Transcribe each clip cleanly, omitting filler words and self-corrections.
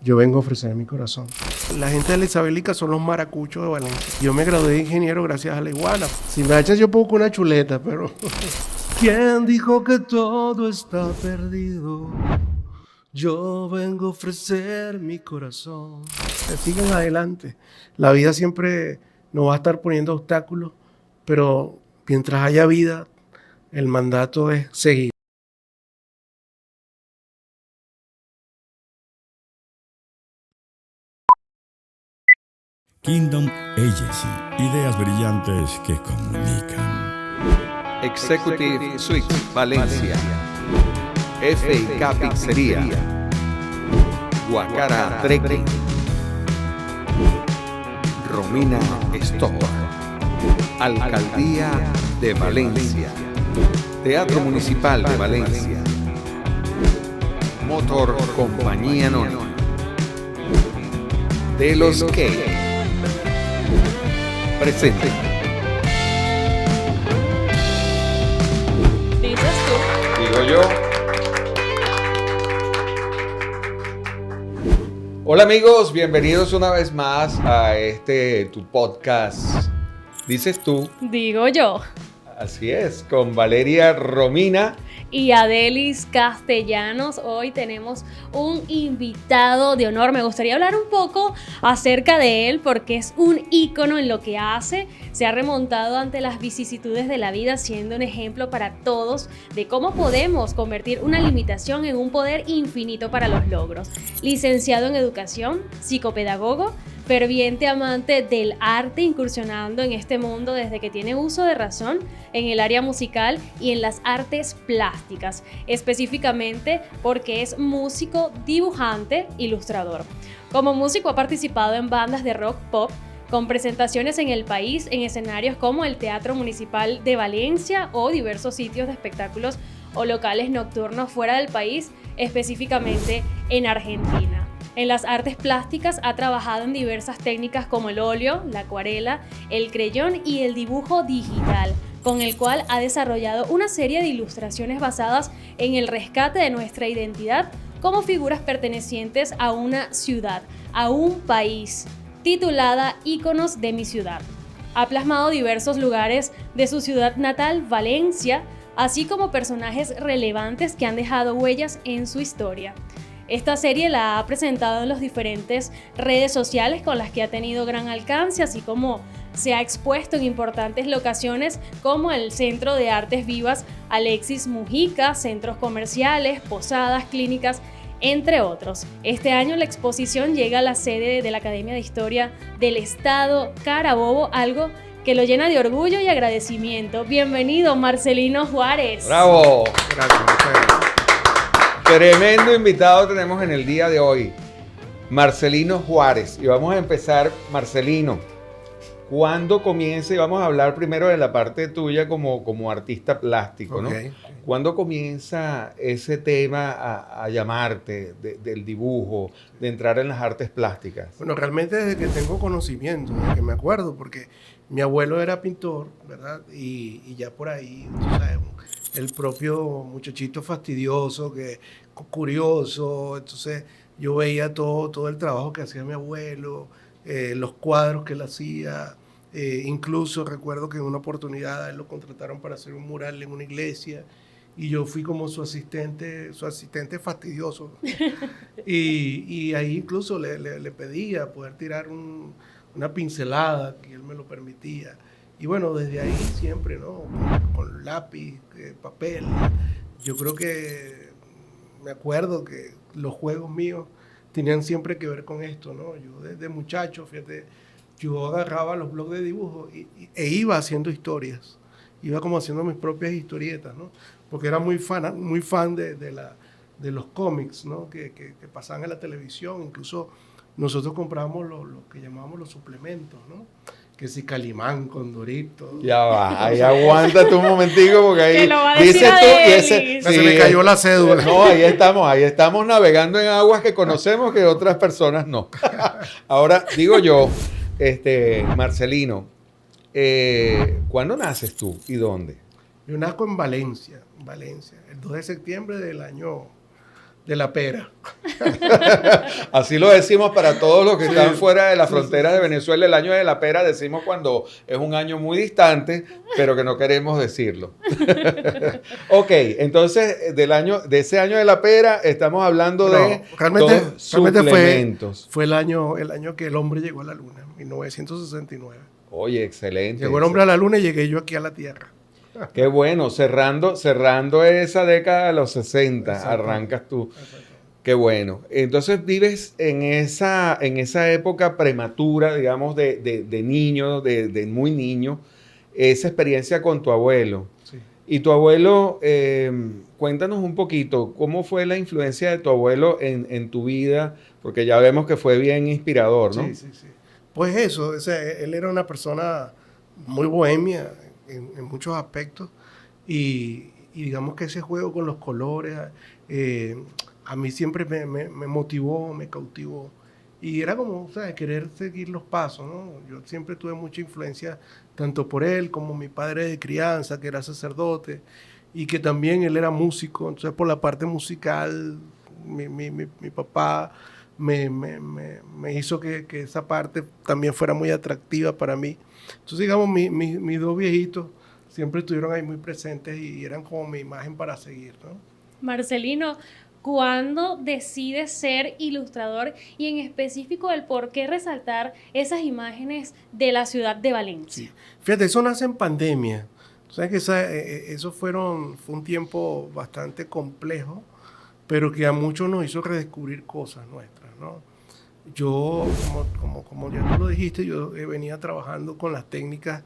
yo vengo a ofrecer mi corazón. La gente de la Isabelica son los maracuchos de Valencia. Yo me gradué de ingeniero gracias a la iguana. Si me echas yo pongo una chuleta, pero... ¿Quién dijo que todo está perdido? Yo vengo a ofrecer mi corazón. Que sigan adelante. La vida siempre nos va a estar poniendo obstáculos, pero mientras haya vida, el mandato es seguir. Kingdom Agency. Ideas brillantes que comunican. Executive Suite Valencia, FIK Pizzería, Guacara Trekking, Romina Store, Alcaldía de Valencia, Teatro Municipal de Valencia, Motor Compañía Anónima, De los que presente. ¿Dices tú? Digo yo. Hola amigos, bienvenidos una vez más a tu podcast. Dices tú. Digo yo. Así es, con Valeria Romina Y Adelis Castellanos. Hoy tenemos un invitado de honor. Me gustaría hablar un poco acerca de él porque es un ícono en lo que hace. Se ha remontado ante las vicisitudes de la vida, siendo un ejemplo para todos de cómo podemos convertir una limitación en un poder infinito para los logros. Licenciado en Educación, psicopedagogo, ferviente amante del arte, incursionando en este mundo desde que tiene uso de razón en el área musical y en las artes plásticas, específicamente porque es músico, dibujante, ilustrador. Como músico ha participado en bandas de rock pop, con presentaciones en el país en escenarios como el Teatro Municipal de Valencia o diversos sitios de espectáculos o locales nocturnos fuera del país, específicamente en Argentina. En las artes plásticas ha trabajado en diversas técnicas como el óleo, la acuarela, el creyón y el dibujo digital, con el cual ha desarrollado una serie de ilustraciones basadas en el rescate de nuestra identidad como figuras pertenecientes a una ciudad, a un país, titulada Íconos de mi ciudad. Ha plasmado diversos lugares de su ciudad natal, Valencia, así como personajes relevantes que han dejado huellas en su historia. Esta serie la ha presentado en las diferentes redes sociales con las que ha tenido gran alcance, así como se ha expuesto en importantes locaciones como el Centro de Artes Vivas Alexis Mujica, centros comerciales, posadas, clínicas, entre otros. Este año la exposición llega a la sede de la Academia de Historia del Estado Carabobo, algo que lo llena de orgullo y agradecimiento. Bienvenido, Marcelino Juárez. ¡Bravo! Gracias, muchas gracias. Tremendo invitado tenemos en el día de hoy, Marcelino Juárez. Y vamos a empezar, Marcelino, ¿cuándo comienza? Y vamos a hablar primero de la parte tuya como artista plástico, ¿no? Okay. ¿Cuándo comienza ese tema a llamarte del dibujo, de entrar en las artes plásticas? Bueno, realmente desde que tengo conocimiento, desde que me acuerdo, porque mi abuelo era pintor, ¿verdad? Y ya por ahí, tú sabes, el propio muchachito fastidioso, curioso, entonces yo veía todo el trabajo que hacía mi abuelo, los cuadros que él hacía, incluso recuerdo que en una oportunidad a él lo contrataron para hacer un mural en una iglesia y yo fui como su asistente fastidioso. Y ahí incluso le pedía poder tirar una pincelada, que él me lo permitía. Y bueno, desde ahí siempre, ¿no? Con lápiz, papel. Yo creo que me acuerdo que los juegos míos tenían siempre que ver con esto, ¿no? Yo desde muchacho, fíjate, yo agarraba los blogs de dibujo e iba haciendo historias. Iba como haciendo mis propias historietas, ¿no? Porque era muy fan de los cómics, ¿no? Que pasaban en la televisión. Incluso nosotros comprábamos lo que llamábamos los suplementos, ¿no? Que si Calimán, Condorito. Ya va, ahí aguántate un momentico porque ahí Que lo va a decir dices tú y Adelis. Se me cayó la cédula. No, ahí estamos navegando en aguas que conocemos que otras personas no. Ahora, digo yo, Marcelino, ¿cuándo naces tú y dónde? Yo nazco en Valencia, el 2 de septiembre del año de la pera. Así lo decimos para todos los que Sí. están fuera de la Sí, frontera sí, de sí. Venezuela. El año de la pera decimos cuando es un año muy distante, pero que no queremos decirlo. Ok, entonces de ese año de la pera estamos hablando de realmente suplementos. fue el año que el hombre llegó a la luna, 1969. Oye, excelente. Llegó el hombre a la luna y llegué yo aquí a la Tierra. Qué bueno, cerrando esa década de los 60, Exacto. arrancas tú. Exacto. Qué bueno. Entonces vives en esa época prematura, digamos, de niño, de muy niño, esa experiencia con tu abuelo. Sí. Y tu abuelo, cuéntanos un poquito, ¿cómo fue la influencia de tu abuelo en tu vida? Porque ya vemos que fue bien inspirador, ¿no? Sí, sí, sí. Pues eso, o sea, él era una persona muy bohemia en muchos aspectos y digamos que ese juego con los colores a mí siempre me motivó, me cautivó y era como, o sea, querer seguir los pasos, ¿no? Yo siempre tuve mucha influencia tanto por él como mi padre de crianza, que era sacerdote y que también él era músico, entonces por la parte musical mi papá me hizo que esa parte también fuera muy atractiva para mí. Entonces, digamos, mis dos viejitos siempre estuvieron ahí muy presentes y eran como mi imagen para seguir, ¿no? Marcelino, ¿cuándo decides ser ilustrador y en específico el por qué resaltar esas imágenes de la ciudad de Valencia? Sí. Fíjate, eso nace en pandemia. O sea que eso fue un tiempo bastante complejo, pero que a muchos nos hizo redescubrir cosas nuestras, ¿no? Yo, como ya tú lo dijiste, yo venía trabajando con las técnicas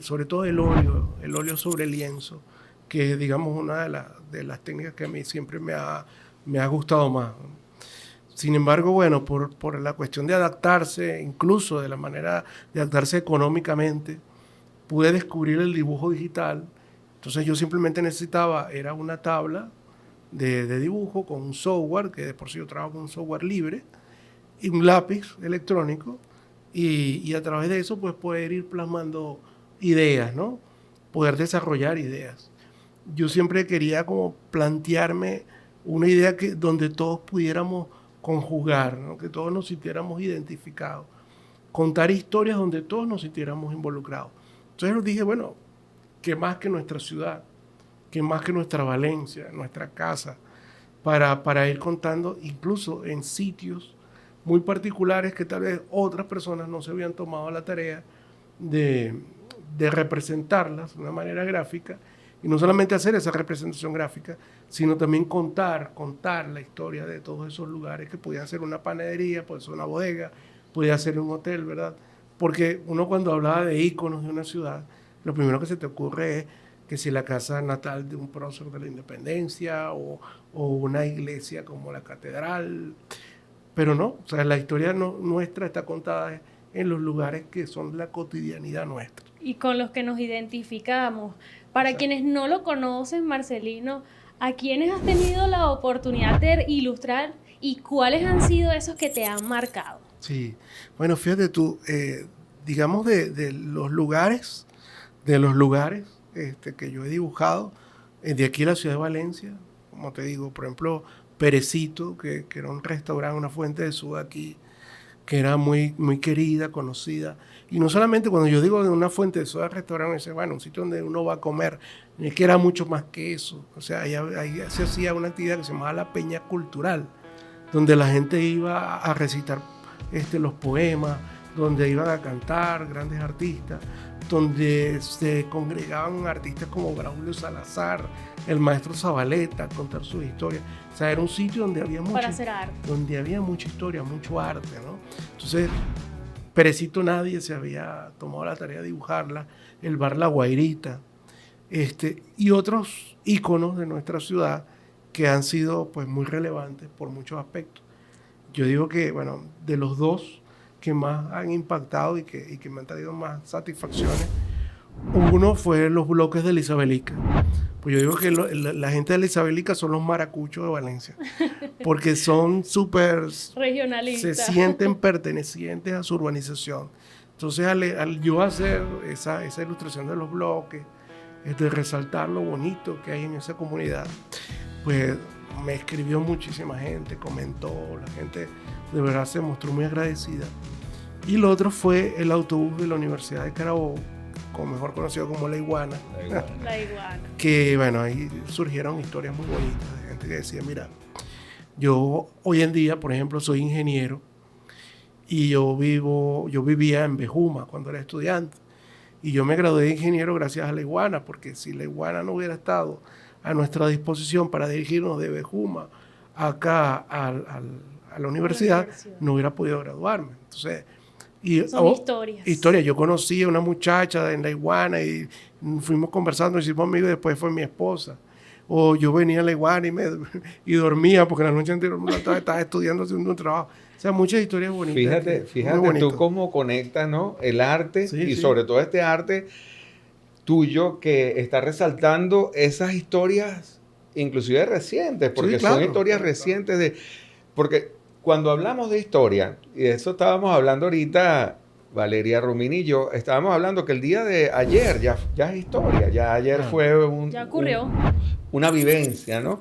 sobre todo el óleo sobre lienzo, que es, digamos, una de las técnicas que a mí siempre me ha gustado más. Sin embargo, bueno, por la cuestión de adaptarse, incluso de la manera de adaptarse económicamente, pude descubrir el dibujo digital. Entonces yo simplemente necesitaba, era una tabla de dibujo con un software, que de por sí yo trabajo con un software libre, y un lápiz electrónico, y a través de eso pues poder ir plasmando ideas, ¿no? Poder desarrollar ideas. Yo siempre quería como plantearme una idea donde todos pudiéramos conjugar, ¿no? Que todos nos sintiéramos identificados, contar historias donde todos nos sintiéramos involucrados. Entonces nos dije, bueno, ¿qué más que nuestra ciudad? ¿Qué más que nuestra Valencia, nuestra casa? Para ir contando incluso en sitios muy particulares que tal vez otras personas no se habían tomado la tarea de representarlas de una manera gráfica, y no solamente hacer esa representación gráfica, sino también contar la historia de todos esos lugares, que podían ser una panadería, puede ser una bodega, podía ser un hotel, ¿verdad? Porque uno cuando hablaba de íconos de una ciudad, lo primero que se te ocurre es que si la casa natal de un prócer de la independencia o una iglesia como la catedral, pero no, o sea, la historia nuestra está contada en los lugares que son la cotidianidad nuestra. Y con los que nos identificamos. Para Exacto. quienes no lo conocen, Marcelino, ¿a quiénes has tenido la oportunidad de ilustrar y cuáles han sido esos que te han marcado? Sí, bueno, fíjate tú, digamos de los lugares que yo he dibujado, de aquí a la ciudad de Valencia, como te digo, por ejemplo, Perecito, que era un restaurante, una fuente de soda aquí, que era muy, muy querida, conocida. Y no solamente cuando yo digo de una fuente de soda, restaurante, es, bueno, un sitio donde uno va a comer, es que era mucho más que eso. O sea, ahí se hacía una actividad que se llamaba la Peña Cultural, donde la gente iba a recitar los poemas, donde iban a cantar grandes artistas, donde se congregaban artistas como Braulio Salazar, el maestro Zabaleta, a contar sus historias. O sea, era un sitio donde había Para hacer arte. donde había mucha historia, mucho arte, ¿no? Entonces, Perecito nadie se había tomado la tarea de dibujarla, el bar La Guairita, y otros íconos de nuestra ciudad que han sido pues muy relevantes por muchos aspectos. Yo digo que, bueno, de los dos que más han impactado y que me han traído más satisfacciones, uno fue los bloques de la Isabelica. Pues yo digo que la gente de la Isabelica son los maracuchos de Valencia, porque son súper Regionalista. se sienten pertenecientes a su urbanización. Entonces, al yo hacer esa ilustración de los bloques, resaltar lo bonito que hay en esa comunidad, pues me escribió muchísima gente, comentó, la gente de verdad se mostró muy agradecida. Y lo otro fue el autobús de la Universidad de Carabobo, mejor conocido como La Iguana. La iguana. Que bueno, ahí surgieron historias muy bonitas de gente que decía, mira, yo hoy en día, por ejemplo, soy ingeniero y yo vivía en Bejuma cuando era estudiante. Y yo me gradué de ingeniero gracias a La Iguana, porque si La Iguana no hubiera estado a nuestra disposición para dirigirnos de Bejuma acá a la universidad, no hubiera podido graduarme. Entonces, son historias. Historias. Yo conocí a una muchacha en La Iguana y fuimos conversando, hicimos amigos y después fue mi esposa. O yo venía a La Iguana y dormía porque la noche anterior estaba estudiando, haciendo un trabajo. O sea, muchas historias bonitas. Fíjate tú cómo conectas, ¿no? El arte y sobre todo este arte tuyo que está resaltando esas historias, inclusive recientes, porque son historias recientes porque cuando hablamos de historia, y de eso estábamos hablando ahorita, Valeria Rumini y yo, estábamos hablando que el día de ayer ya es historia, ya ayer fue ya ocurrió. Una vivencia, ¿no?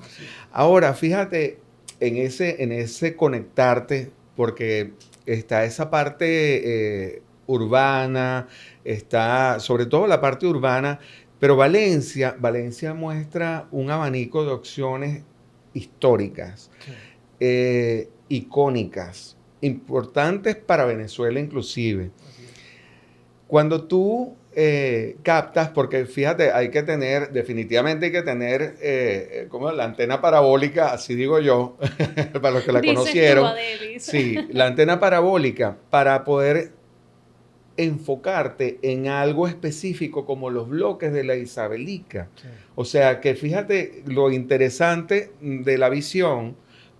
Ahora, fíjate en ese conectarte, porque está esa parte urbana, está sobre todo la parte urbana, pero Valencia muestra un abanico de opciones históricas, icónicas, importantes para Venezuela inclusive. Cuando tú captas, porque fíjate, definitivamente hay que tener como la antena parabólica, así digo yo, para los que la conocieron. Sí, la antena parabólica para poder enfocarte en algo específico como los bloques de la Isabelica. Sí. O sea, que fíjate lo interesante de la visión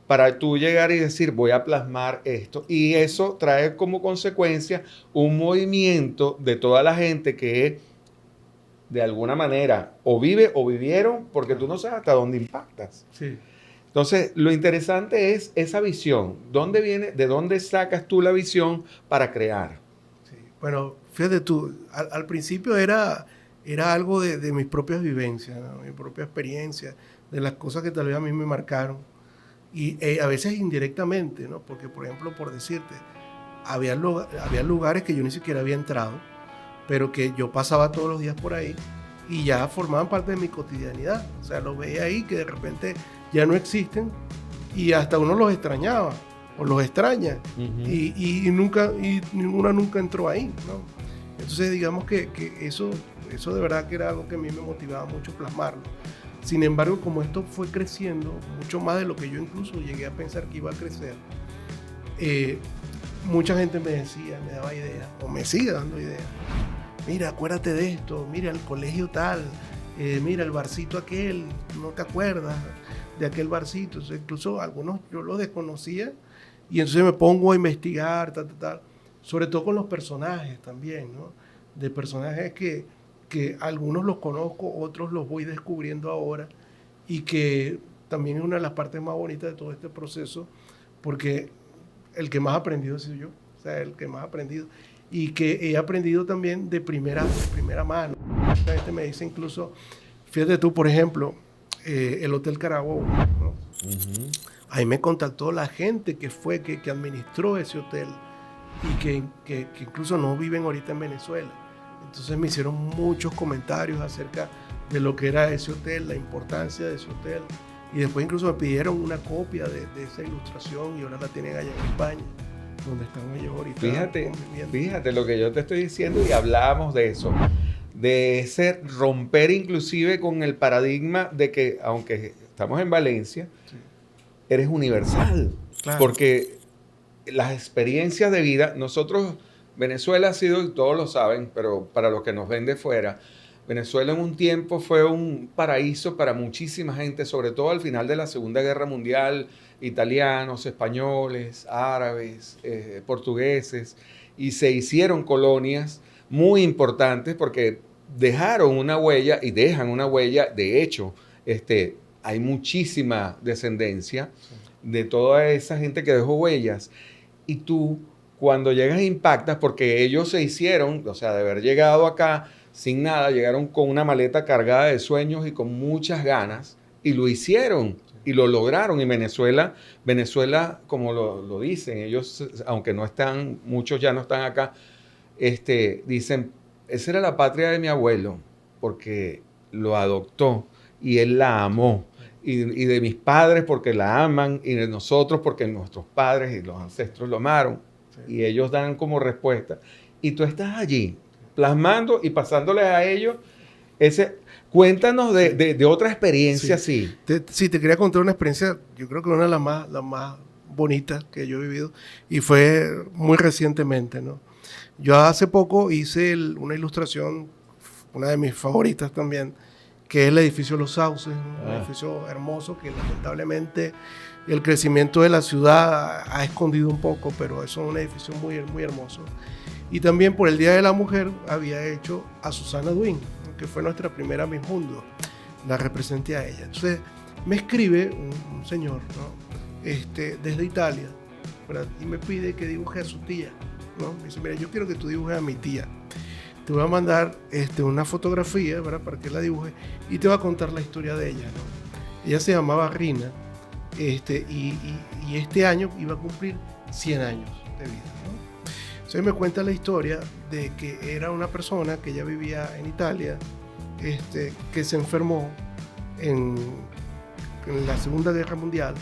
para tú llegar y decir, voy a plasmar esto. Y eso trae como consecuencia un movimiento de toda la gente que de alguna manera o vive o vivieron, porque tú no sabes hasta dónde impactas. Sí. Entonces, lo interesante es esa visión. ¿Dónde viene, de dónde sacas tú la visión para crear? Sí. Bueno, fíjate tú, al principio era algo de mis propias vivencias, ¿no? Mi propia experiencia, de las cosas que tal vez a mí me marcaron. Y a veces indirectamente, ¿no? Porque, por ejemplo, por decirte, había lugares que yo ni siquiera había entrado, pero que yo pasaba todos los días por ahí y ya formaban parte de mi cotidianidad. O sea, los veía ahí que de repente ya no existen y hasta uno los extrañaba o los extraña. Uh-huh. y ninguna nunca entró ahí, ¿no? Entonces, digamos que eso de verdad que era algo que a mí me motivaba mucho plasmarlo. Sin embargo, como esto fue creciendo, mucho más de lo que yo incluso llegué a pensar que iba a crecer, mucha gente me daba ideas, o me sigue dando ideas. Mira, acuérdate de esto, mira el colegio tal, mira el barcito aquel, no te acuerdas de aquel barcito. Entonces, incluso algunos yo los desconocía y entonces me pongo a investigar, tal, sobre todo con los personajes también, ¿no? De personajes que algunos los conozco, otros los voy descubriendo ahora y que también es una de las partes más bonitas de todo este proceso, porque el que más ha aprendido he sido yo, o sea, el que más ha aprendido y que he aprendido también de primera mano. La gente me dice incluso, fíjate tú, por ejemplo, el Hotel Carabobo, ¿no? Uh-huh. Ahí me contactó la gente que administró ese hotel y que incluso no viven ahorita en Venezuela. Entonces me hicieron muchos comentarios acerca de lo que era ese hotel, la importancia de ese hotel. Y después incluso me pidieron una copia de esa ilustración y ahora la tienen allá en España, donde están ellos ahorita. Fíjate lo que yo te estoy diciendo y hablábamos de eso. De ese romper inclusive con el paradigma de que, aunque estamos en Valencia, sí, eres universal. Claro. Porque las experiencias de vida, nosotros... Venezuela ha sido, y todos lo saben, pero para los que nos ven de fuera, Venezuela en un tiempo fue un paraíso para muchísima gente, sobre todo al final de la Segunda Guerra Mundial, italianos, españoles, árabes, portugueses, y se hicieron colonias muy importantes porque dejaron una huella y dejan una huella. De hecho, hay muchísima descendencia de toda esa gente que dejó huellas, y tú cuando llegas impactas porque ellos se hicieron, o sea, de haber llegado acá sin nada, llegaron con una maleta cargada de sueños y con muchas ganas y lo hicieron. Sí. y lo lograron. Y Venezuela, como lo dicen, ellos, aunque no están, muchos ya no están acá, dicen, esa era la patria de mi abuelo, porque lo adoptó y él la amó. Y de mis padres porque la aman, y de nosotros porque nuestros padres y los ancestros lo amaron. Sí. Y ellos dan como respuesta. Y tú estás allí, plasmando y pasándoles a ellos cuéntanos de otra experiencia así. Sí, te quería contar una experiencia, yo creo que una de las más bonitas que yo he vivido, y fue muy recientemente, ¿no? Yo hace poco hice una ilustración, una de mis favoritas también, que es el edificio Los Sauces, ¿no? Un edificio hermoso que lamentablemente el crecimiento de la ciudad ha escondido un poco, pero es un edificio muy, muy hermoso. Y también por el Día de la Mujer había hecho a Susana Duin, que fue nuestra primera Miss Mundo, la representé a ella. Entonces me escribe un señor, ¿no? Desde Italia, ¿verdad? Y me pide que dibuje a su tía, ¿no? Me dice, mira, yo quiero que tú dibujes a mi tía. Te voy a mandar una fotografía, ¿verdad? Para que la dibuje y te voy a contar la historia de ella, ¿no? Ella se llamaba Rina, y este año iba a cumplir 100 años de vida, ¿no? Entonces me cuenta la historia de que era una persona que ya vivía en Italia, que se enfermó en la Segunda Guerra Mundial,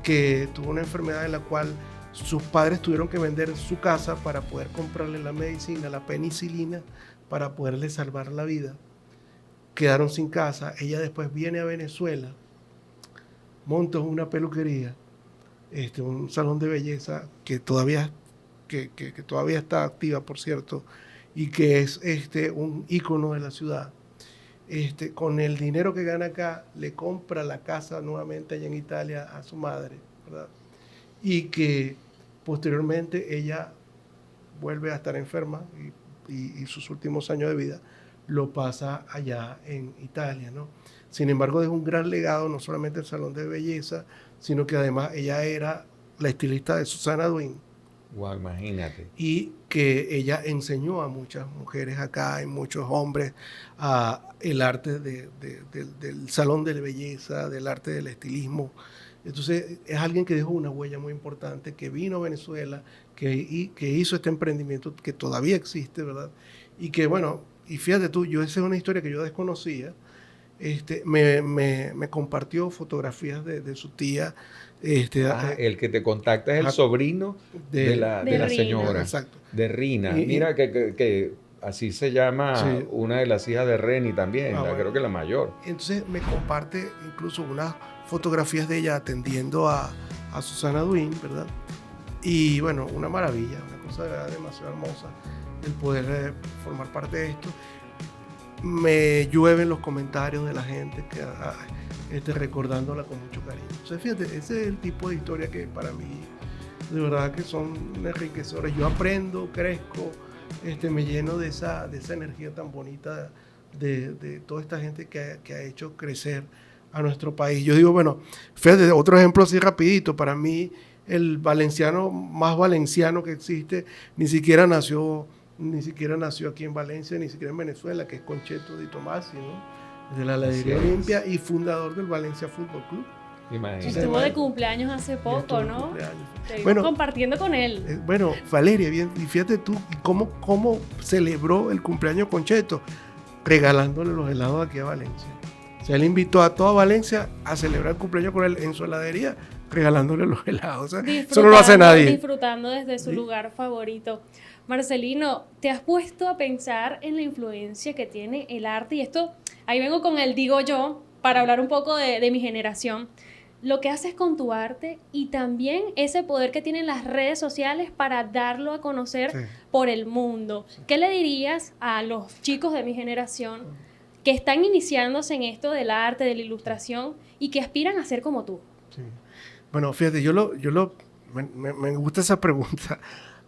que tuvo una enfermedad en la cual sus padres tuvieron que vender su casa para poder comprarle la medicina, la penicilina, para poderle salvar la vida. Quedaron sin casa. Ella después viene a Venezuela, monta una peluquería, un salón de belleza que todavía está activa, por cierto, y que es un ícono de la ciudad. Con el dinero que gana acá, le compra la casa nuevamente allá en Italia a su madre, ¿verdad? Y que posteriormente ella vuelve a estar enferma y sus últimos años de vida lo pasa allá en Italia, ¿no? Sin embargo, dejó un gran legado, no solamente el salón de belleza, sino que además ella era la estilista de Susana Duin. Wow, imagínate. Y que ella enseñó a muchas mujeres acá y muchos hombres el arte del salón de belleza, del arte del estilismo. Entonces es alguien que dejó una huella muy importante, que vino a Venezuela, que hizo este emprendimiento que todavía existe, ¿verdad? Y que bueno, y fíjate tú, esa es una historia que yo desconocía. Me compartió fotografías de su tía. El que te contacta es el sobrino de la señora. Exacto. De Rina. Mira que así se llama, sí, una de las hijas de Reni también, bueno, creo que la mayor. Entonces me comparte incluso unas fotografías de ella atendiendo a Susana Duin, ¿verdad? Y bueno, una maravilla, una cosa de verdad demasiado hermosa el poder formar parte de esto. Me llueven los comentarios de la gente que recordándola con mucho cariño. Entonces, fíjate, ese es el tipo de historia que para mí de verdad que son enriquecedoras. Yo aprendo, crezco, me lleno de esa energía tan bonita de toda esta gente que ha hecho crecer a nuestro país. Yo digo, bueno, fíjate, otro ejemplo así rapidito, para mí el valenciano más valenciano que existe ni siquiera nació aquí en Valencia, ni siquiera en Venezuela, que es Concheto Di Tomasi, ¿no? De la heladería Olimpia y fundador del Valencia Fútbol Club. Imagínate. Estuvo de cumpleaños hace poco, ¿no? Bueno, compartiendo con él. Bueno, Valeria, bien, y fíjate tú cómo celebró el cumpleaños Concheto, regalándole los helados aquí a Valencia. O sea, él invitó a toda Valencia a celebrar el cumpleaños con él en su heladería, regalándole los helados. O sea, eso no lo hace nadie. Disfrutando desde su lugar favorito. Marcelino, ¿te has puesto a pensar en la influencia que tiene el arte? Y esto, ahí vengo con el digo yo, para hablar un poco de mi generación. Lo que haces con tu arte y también ese poder que tienen las redes sociales para darlo a conocer, sí, por el mundo. Sí. ¿Qué le dirías a los chicos de mi generación que están iniciándose en esto del arte, de la ilustración y que aspiran a ser como tú? Sí. Bueno, fíjate, me gusta esa pregunta.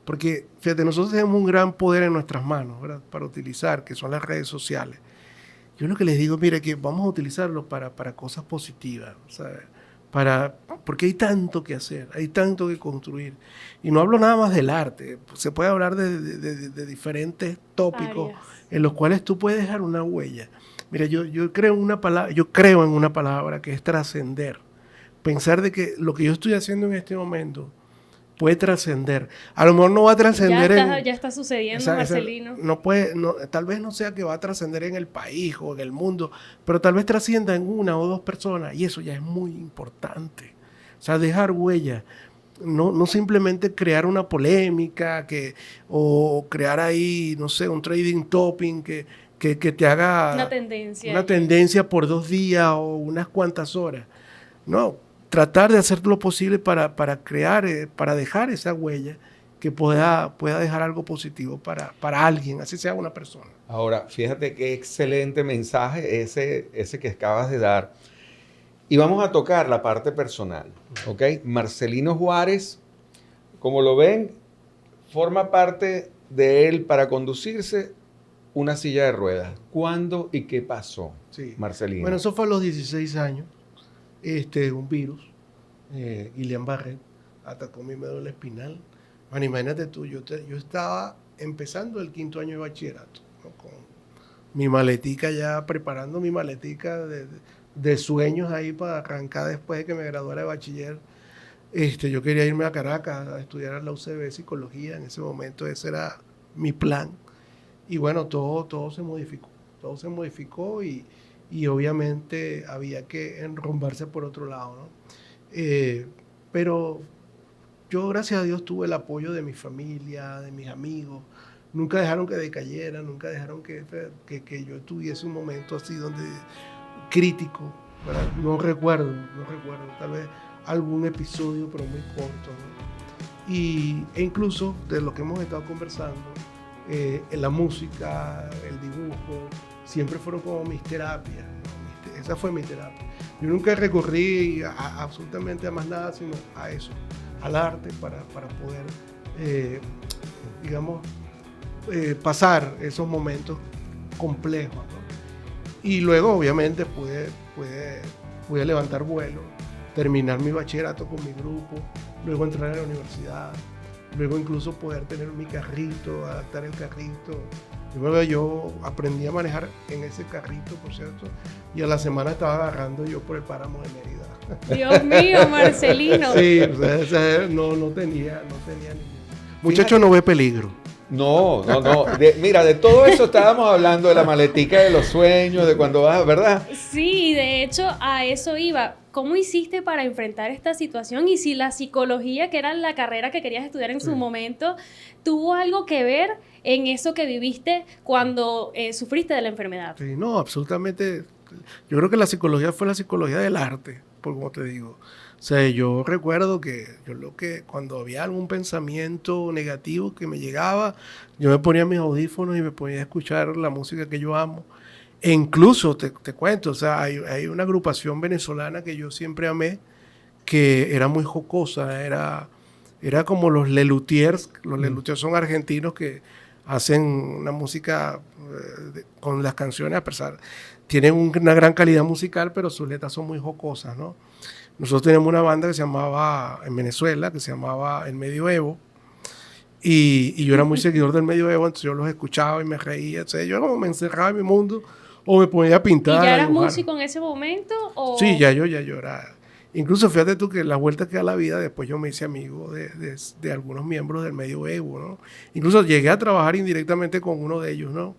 Porque, fíjate, nosotros tenemos un gran poder en nuestras manos, ¿verdad? Para utilizar, que son las redes sociales. Yo lo que les digo, mire, que vamos a utilizarlo para cosas positivas, ¿sabes? Porque hay tanto que hacer, hay tanto que construir. Y no hablo nada más del arte, se puede hablar de diferentes tópicos en los cuales tú puedes dejar una huella. Mira, yo creo en una palabra que es trascender. pensar de que lo que yo estoy haciendo en este momento puede trascender. A lo mejor no va a trascender Ya está sucediendo, Marcelino. Tal vez no sea que va a trascender en el país o en el mundo, pero tal vez trascienda en una o dos personas, y eso ya es muy importante. O sea, dejar huella. No simplemente crear una polémica o crear ahí, no sé, un trading topping que te haga una tendencia por 2 días o unas cuantas horas. No, tratar de hacer lo posible para crear, para dejar esa huella que pueda dejar algo positivo para alguien, así sea una persona. Ahora, fíjate qué excelente mensaje ese que acabas de dar. Y vamos a tocar la parte personal, ¿ok? Marcelino Juárez, como lo ven, forma parte de él para conducirse una silla de ruedas. ¿Cuándo y qué pasó, Sí. Marcelino? Bueno, eso fue a los 16 años. Un virus, Guillain-Barré, atacó mi médula espinal. Bueno, imagínate tú, yo estaba empezando el 5º año de bachillerato, ¿no? Con mi maletica ya, preparando mi maletica de sueños ahí para arrancar después de que me graduara de bachiller. Yo quería irme a Caracas a estudiar a la UCB psicología. En ese momento ese era mi plan. Y bueno, todo se modificó. Todo se modificó y obviamente había que enrumbarse por otro lado, ¿no? Pero yo, gracias a Dios, tuve el apoyo de mi familia, de mis amigos. Nunca dejaron que decayera, nunca dejaron que yo tuviese un momento así donde crítico, ¿verdad? No recuerdo, tal vez algún episodio, pero muy corto, ¿no? E incluso de lo que hemos estado conversando, la música, el dibujo, siempre fueron como mis terapias, ¿no? Esa fue mi terapia. Yo nunca recurrí absolutamente a más nada, sino a eso, al arte, para poder, pasar esos momentos complejos, ¿no? Y luego, obviamente, pude levantar vuelo, terminar mi bachillerato con mi grupo, luego entrar a la universidad, luego incluso poder tener mi carrito, adaptar el carrito. Yo aprendí a manejar en ese carrito, por cierto, y a la semana estaba agarrando yo por el páramo de Mérida. Dios mío, Marcelino. Sí, o sea, no tenía ningún. Muchacho, no ve peligro. No. Mira, de todo eso estábamos hablando, de la maletica de los sueños, de cuando vas, ¿verdad? Sí, de hecho, a eso iba. ¿Cómo hiciste para enfrentar esta situación? Y si la psicología, que era la carrera que querías estudiar en su momento, tuvo algo que ver en eso que viviste cuando sufriste de la enfermedad. Sí, no, absolutamente. Yo creo que la psicología fue la psicología del arte, por como te digo. O sea, yo recuerdo que cuando había algún pensamiento negativo que me llegaba, yo me ponía mis audífonos y me ponía a escuchar la música que yo amo. E incluso, te cuento, o sea, hay una agrupación venezolana que yo siempre amé, que era muy jocosa, era como los Lelutiers. Los Lelutiers son argentinos que hacen una música con las canciones, a pesar, tienen una gran calidad musical, pero sus letras son muy jocosas, ¿no? Nosotros teníamos una banda que se llamaba, en Venezuela, que se llamaba El Medioevo, y yo era muy seguidor del Medioevo, entonces yo los escuchaba y me reía, o sea, yo como me encerraba en mi mundo o me ponía a pintar. ¿Y ya eras músico en ese momento? ¿O? Sí, ya yo era. Incluso fíjate tú que la vuelta que da la vida, después yo me hice amigo de algunos miembros del Medioevo, ¿no? Incluso llegué a trabajar indirectamente con uno de ellos, ¿no?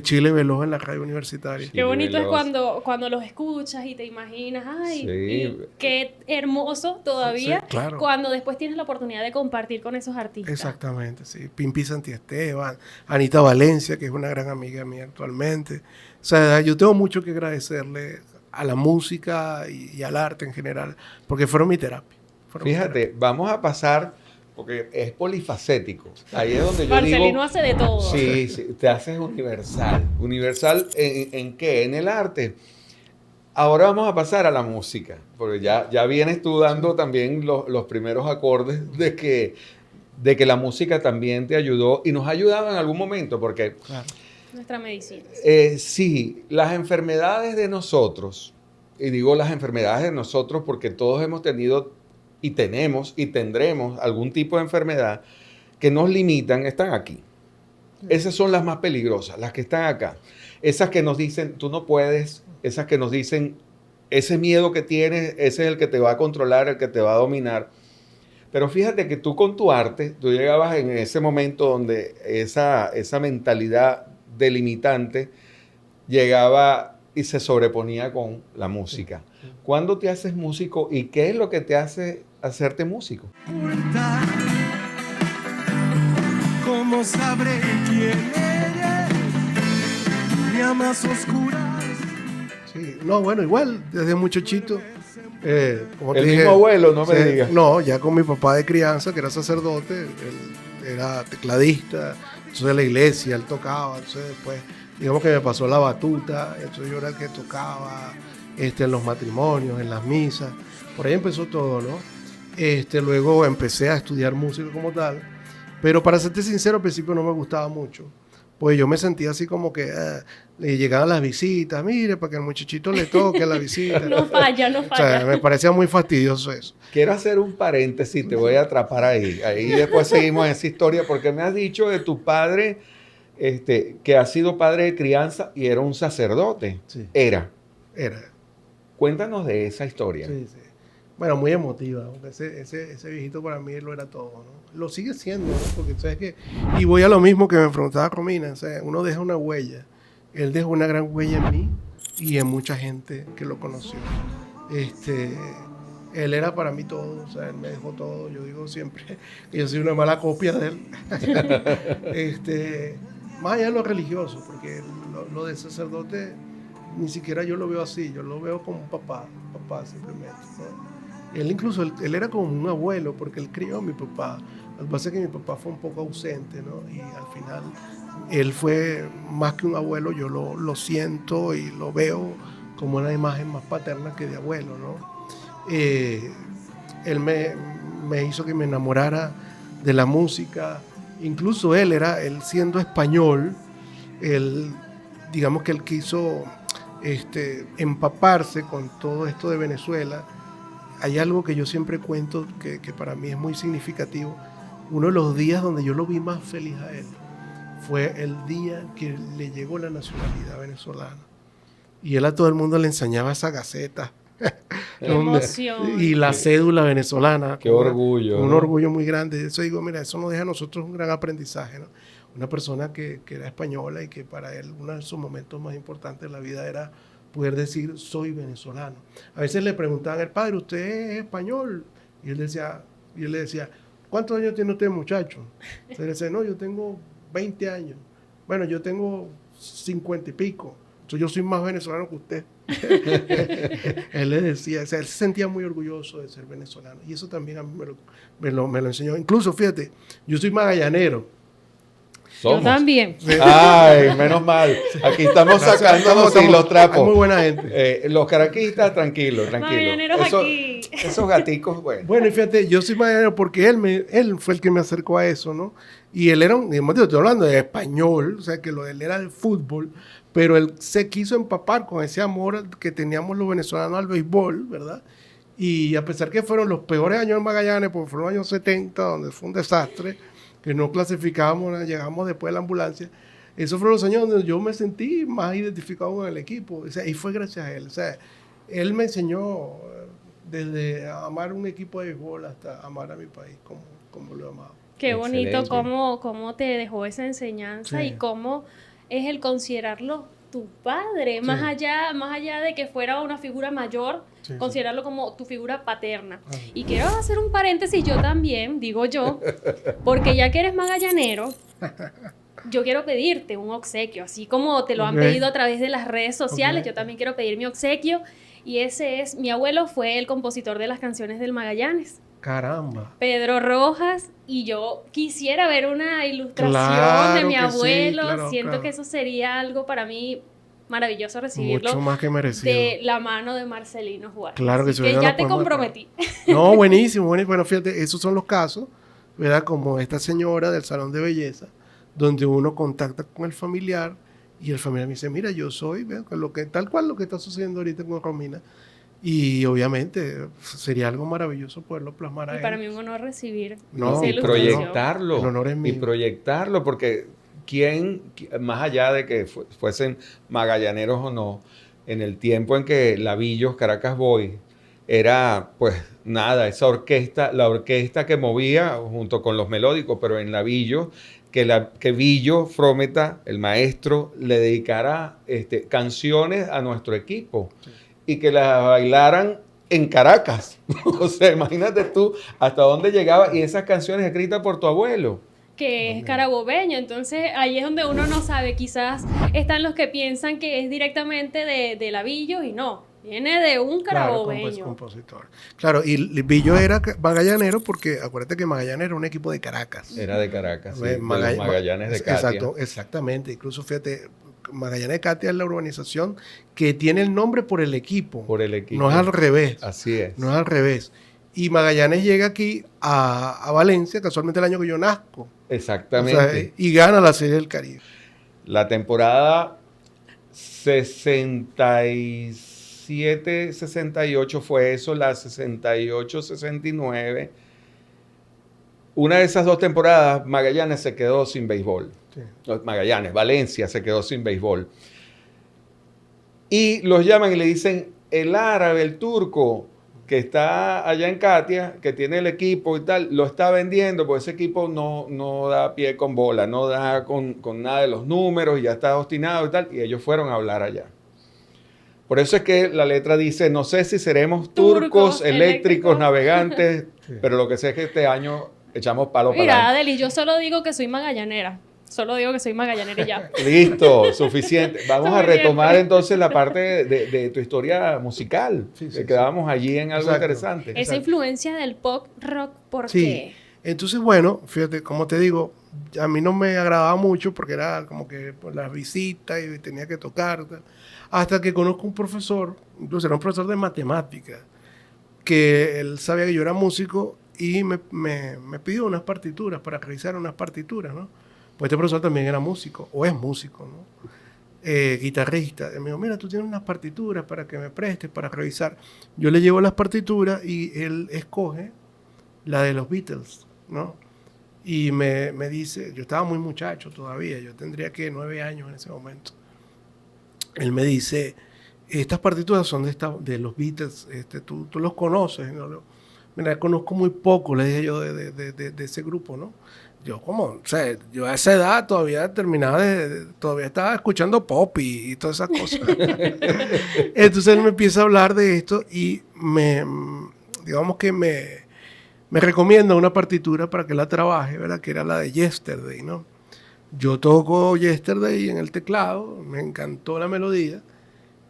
Chile Veloz en la radio universitaria. Qué bonito es cuando los escuchas y te imaginas, ay, Sí. y qué hermoso todavía, Sí, claro. cuando después tienes la oportunidad de compartir con esos artistas. Exactamente, sí. Pimpi Santiesteban, Anita Valencia, que es una gran amiga mía actualmente. O sea, yo tengo mucho que agradecerle a la música y al arte en general, porque fueron mi terapia. Fíjate, vamos a pasar, porque es polifacético. Ahí es donde yo Marcelino digo... hace de todo. Sí, te haces universal. ¿Universal en qué? En el arte. Ahora vamos a pasar a la música, porque ya vienes tú dando también los primeros acordes de que la música también te ayudó y nos ha ayudado en algún momento, porque... Claro. Nuestra medicina. Sí, las enfermedades de nosotros, y digo las enfermedades de nosotros porque todos hemos tenido y tenemos y tendremos algún tipo de enfermedad que nos limitan, están aquí. Esas son las más peligrosas, las que están acá. Esas que nos dicen, tú no puedes, esas que nos dicen, ese miedo que tienes, ese es el que te va a controlar, el que te va a dominar. Pero fíjate que tú con tu arte, tú llegabas en ese momento donde esa mentalidad delimitante llegaba y se sobreponía con la música. ¿Cuándo te haces músico y qué es lo que te hace hacerte músico? ¿Cómo sabré quién eres? Me amas oscuras. Sí, no, bueno, igual, desde muchachito. Como te El dije, mismo abuelo, no me digas. No, ya con mi papá de crianza, que era sacerdote, él era tecladista, entonces de la iglesia, él tocaba, entonces después, digamos que me pasó la batuta, entonces yo era el que tocaba en los matrimonios, en las misas, por ahí empezó todo, ¿no? Luego empecé a estudiar música como tal, pero para serte sincero, al principio no me gustaba mucho. Pues yo me sentía así como que le llegaban las visitas, mire, para que el muchachito le toque la visita. No falla, no O falla. sea, me parecía muy fastidioso eso. Quiero hacer un paréntesis, te voy a atrapar ahí. Ahí después seguimos esa historia, porque me has dicho de tu padre, que ha sido padre de crianza y era un sacerdote. Sí. Era. Cuéntanos Cuéntanos de esa historia. Sí, sí. Bueno, muy emotiva, aunque ese viejito para mí lo era todo, ¿no? Lo sigue siendo, ¿no? Porque sabes que, y voy a lo mismo que me preguntaba Romina, o sea, uno deja una huella. Él dejó una gran huella en mí y en mucha gente que lo conoció. Él era para mí todo, o sea, él me dejó todo. Yo digo siempre que yo soy una mala copia de él. Más allá de lo religioso, porque lo de sacerdote ni siquiera yo lo veo así, yo lo veo como un papá simplemente, ¿no? Él incluso, él era como un abuelo, porque él crió a mi papá. Lo que pasa es que mi papá fue un poco ausente, ¿no? Y al final, él fue más que un abuelo, yo lo siento y lo veo como una imagen más paterna que de abuelo, ¿no? Él me hizo que me enamorara de la música. Incluso él siendo español, digamos que él quiso empaparse con todo esto de Venezuela. Hay algo que yo siempre cuento que para mí es muy significativo. Uno de los días donde yo lo vi más feliz a él fue el día que le llegó la nacionalidad venezolana. Y él a todo el mundo le enseñaba esa gaceta. Qué emoción. Y la cédula venezolana. Qué orgullo. Un ¿no? orgullo muy grande. Eso digo, mira, eso nos deja a nosotros un gran aprendizaje, ¿no? Una persona que era española y que para él uno de sus momentos más importantes de la vida era poder decir, soy venezolano. A veces le preguntaban al padre, ¿usted es español? Y él le decía, ¿cuántos años tiene usted, muchacho? Entonces él decía, no, yo tengo 20 años. Bueno, yo tengo 50 y pico. Entonces yo soy más venezolano que usted. Él le decía, o sea, él se sentía muy orgulloso de ser venezolano. Y eso también a mí me lo enseñó. Incluso, fíjate, yo soy magallanero. Somos. Yo también. Sí. Ay, menos mal. Aquí estamos sacándonos y los trapos. Muy buena gente. Los caraquistas, tranquilos. Magallaneros aquí. Esos gaticos, bueno. Bueno, y fíjate, yo soy magallanero porque él fue el que me acercó a eso, ¿no? Y él era estoy hablando de español, o sea, que lo de él era el fútbol, pero él se quiso empapar con ese amor que teníamos los venezolanos al béisbol, ¿verdad? Y a pesar que fueron los peores años en Magallanes, porque fueron los años 70, donde fue un desastre, que no clasificábamos, llegamos después de la ambulancia. Esos fueron los años donde yo me sentí más identificado con el equipo. O sea, y fue gracias a él. O sea, él me enseñó desde amar un equipo de béisbol hasta amar a mi país como lo he amado. Qué bonito Excelente. cómo te dejó esa enseñanza Sí. y cómo es el considerarlo tu padre, Sí. más allá de que fuera una figura mayor, Sí, sí. considerarlo como tu figura paterna. Ah. Y quiero hacer un paréntesis yo también, digo yo, porque ya que eres magallanero, yo quiero pedirte un obsequio, así como te lo han Ok. pedido a través de las redes sociales, Ok. yo también quiero pedir mi obsequio, y ese es, mi abuelo fue el compositor de las canciones del Magallanes. Caramba. Pedro Rojas, y yo quisiera ver una ilustración Claro de mi que sí, abuelo. claro, Siento claro. que eso sería algo para mí maravilloso recibirlo Mucho más que merecido. de la mano de Marcelino Juárez. Claro que Así sí, que ya ya lo te podemos comprometí. No, buenísimo, buenísimo. Bueno, fíjate, esos son los casos, ¿verdad? Como esta señora del salón de belleza, donde uno contacta con el familiar y el familiar me dice, mira, yo soy, ¿ves? Tal cual lo que está sucediendo ahorita con Romina. Y obviamente sería algo maravilloso poderlo plasmar a Y para él. mí un honor recibir No, esa Y ilustración. proyectarlo. El honor es mío. Y proyectarlo, porque más allá de que fuesen magallaneros o no, en el tiempo en que Lavillos, Caracas Boys, era pues nada, esa orquesta, la orquesta que movía junto con los melódicos, pero en Lavillos, que Villo Frometa, el maestro, le dedicara canciones a nuestro equipo y que las bailaran en Caracas. O sea, imagínate tú hasta dónde llegaba y esas canciones escritas por tu abuelo. Que es carabobeño, entonces ahí es donde uno no sabe, quizás están los que piensan que es directamente de Lavillos y no, viene de un carabobeño. Claro, compositor. Claro, y Villo era magallanero porque acuérdate que Magallanes era un equipo de Caracas. Era de Caracas, sí, de los Magallanes Magallanes de Catia. Exacto, exactamente. Incluso fíjate, Magallanes de Catia es la urbanización que tiene el nombre por el equipo. Por el equipo. No es al revés. Así es. No es al revés. Y Magallanes llega aquí a Valencia, casualmente el año que yo nazco. Exactamente. O sea, y gana la Serie del Caribe. La temporada 67-68 fue eso, la 68-69. Una de esas dos temporadas, Magallanes se quedó sin béisbol. Sí. Valencia se quedó sin béisbol. Y los llaman y le dicen, el árabe, el turco, que está allá en Catia, que tiene el equipo y tal, lo está vendiendo, porque ese equipo no da pie con bola, no da con nada de los números, y ya está obstinado y tal, y ellos fueron a hablar allá. Por eso es que la letra dice, no sé si seremos turcos, eléctricos, navegantes, Sí. pero lo que sé es que este año echamos palo para Mira, adelante. Adeli, yo solo digo que soy magallanera. Solo digo que soy magallanera y ya. Listo, suficiente. Vamos a Suficiente. retomar entonces la parte de tu historia musical. Sí, sí, que sí. quedábamos allí en algo Exacto. interesante. Esa influencia del pop rock, ¿por Sí. qué? Entonces, bueno, fíjate, como te digo, a mí no me agradaba mucho porque era como que por las visitas y tenía que tocar. Tal. Hasta que conozco un profesor, incluso era un profesor de matemáticas, que él sabía que yo era músico y me pidió unas partituras para revisar unas partituras, ¿no? Pues este profesor también era músico, o es músico, ¿no? Guitarrista. Y me dijo, mira, tú tienes unas partituras para que me prestes, para revisar. Yo le llevo las partituras y él escoge la de los Beatles, ¿no? Y me dice, yo estaba muy muchacho todavía, yo tendría que 9 años en ese momento. Él me dice, estas partituras son de los Beatles, tú los conoces, ¿no? Mira, conozco muy poco, le dije yo, de ese grupo, ¿no? Yo como, o sea, yo a esa edad todavía todavía estaba escuchando pop y todas esas cosas. Entonces él me empieza a hablar de esto y digamos que me recomienda una partitura para que la trabaje, ¿verdad? Que era la de Yesterday, ¿no? Yo toco Yesterday en el teclado, me encantó la melodía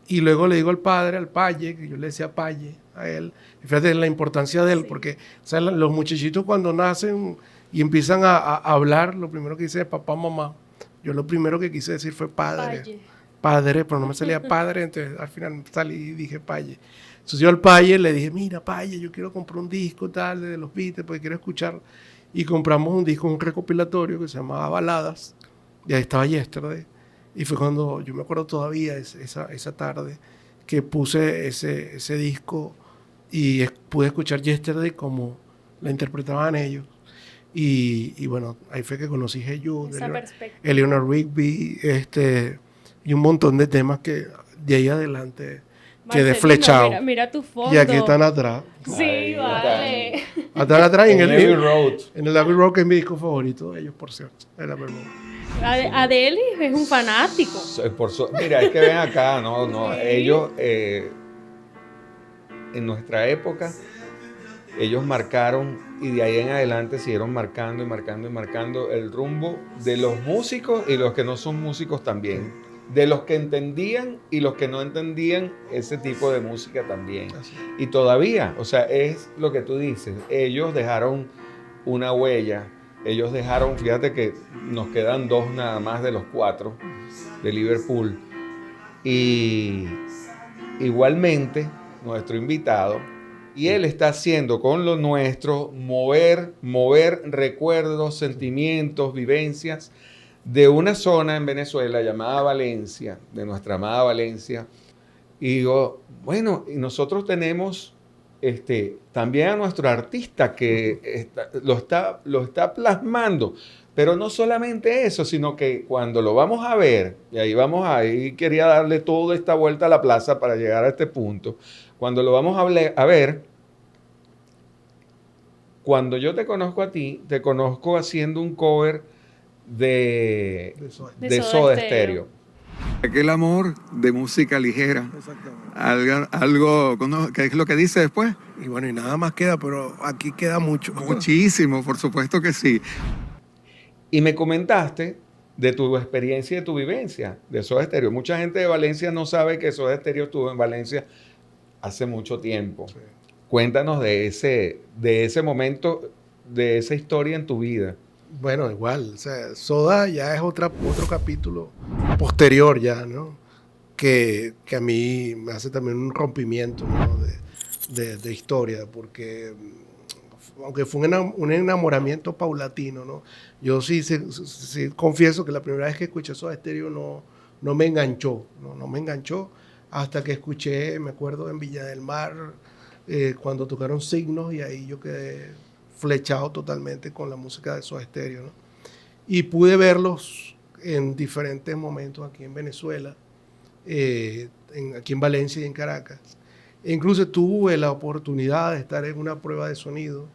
y luego le digo al padre, al paye, que yo le decía paye a él, y fíjate la importancia de él, sí. Porque o sea, los muchachitos cuando nacen y empiezan a hablar, lo primero que dice es papá, mamá. Yo lo primero que quise decir fue padre. Paye. Padre, pero no me salía padre, entonces al final salí y dije paye. Entonces yo al paye le dije, mira paye, yo quiero comprar un disco tal de los Beatles porque quiero escucharlo. Y compramos un disco, un recopilatorio que se llamaba Baladas, y ahí estaba Yesterday. Y fue cuando, yo me acuerdo todavía esa tarde, que puse ese disco y pude escuchar Yesterday como la interpretaban ellos. Y bueno, ahí fue que conocí Hey Jude, Eleanor Rigby, y un montón de temas que de ahí adelante quedé flechado. Mira tu fondo. Y aquí están atrás. Sí, ahí vale. Están atrás en Abbey Road. En el Abbey Road, que es mi disco favorito de ellos, por cierto. El Abbey Road. Adeli es un fanático. Mira, es que ven acá, no, ellos en nuestra época, ellos marcaron y de ahí en adelante siguieron marcando y marcando y marcando el rumbo de los músicos y los que no son músicos también, de los que entendían y los que no entendían ese tipo de música también. Y todavía, o sea, es lo que tú dices, ellos dejaron una huella. Ellos dejaron, fíjate que nos quedan 2 nada más de los 4 de Liverpool. Y igualmente, nuestro invitado, y él está haciendo con lo nuestro, mover recuerdos, sentimientos, vivencias de una zona en Venezuela llamada Valencia, de nuestra amada Valencia. Y digo, bueno, y nosotros tenemos también a nuestro artista que lo está plasmando. Pero no solamente eso, sino que cuando lo vamos a ver, y ahí quería darle toda esta vuelta a la plaza para llegar a este punto, cuando lo vamos a ver, cuando yo te conozco a ti, te conozco haciendo un cover de Soda Stereo. Aquel amor de música ligera. Exactamente. Algo, ¿qué es lo que dice después? Y bueno, y nada más queda, pero aquí queda mucho. Muchísimo, por supuesto que sí. Y me comentaste de tu experiencia y de tu vivencia de Soda Stereo. Mucha gente de Valencia no sabe que Soda Stereo estuvo en Valencia hace mucho tiempo. Sí. Cuéntanos de ese momento, de esa historia en tu vida. Bueno, igual, o sea, Soda ya es otro capítulo posterior ya, ¿no? Que a mí me hace también un rompimiento, ¿no? de historia, porque aunque fue un enamoramiento paulatino, ¿no? Yo sí confieso que la primera vez que escuché Soda Stereo no me enganchó, no me enganchó hasta que escuché, me acuerdo en Viña del Mar, cuando tocaron Signos, y ahí yo quedé flechado totalmente con la música de Soda Stereo, ¿no? Y pude verlos en diferentes momentos aquí en Venezuela, aquí en Valencia y en Caracas. E incluso tuve la oportunidad de estar en una prueba de sonido,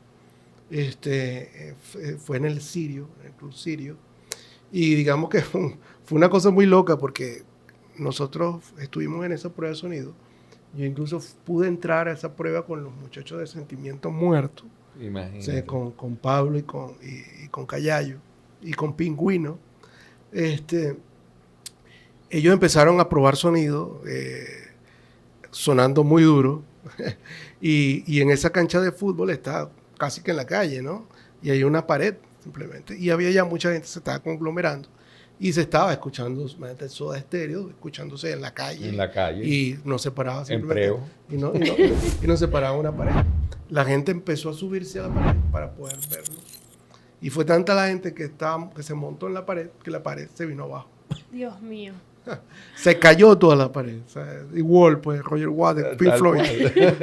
fue en el Sirio, en el Club Sirio, y digamos que fue una cosa muy loca porque nosotros estuvimos en esa prueba de sonido. Yo incluso pude entrar a esa prueba con los muchachos de Sentimientos Muertos. Imagínate. O sea, con Pablo y con Callayo y con Pingüino. Ellos empezaron a probar sonido, sonando muy duro. y en esa cancha de fútbol está casi que en la calle, ¿no? Y hay una pared, simplemente. Y había ya mucha gente, se estaba conglomerando. Y se estaba escuchando el Soda Stereo, escuchándose en la calle. En la calle. Y nos separaba simplemente. Y nos separaba una pared. La gente empezó a subirse a la pared para poder vernos. Y fue tanta la gente que se montó en la pared que la pared se vino abajo. Dios mío. Se cayó toda la pared. O sea, igual, pues, Roger Waters, Pink Floyd.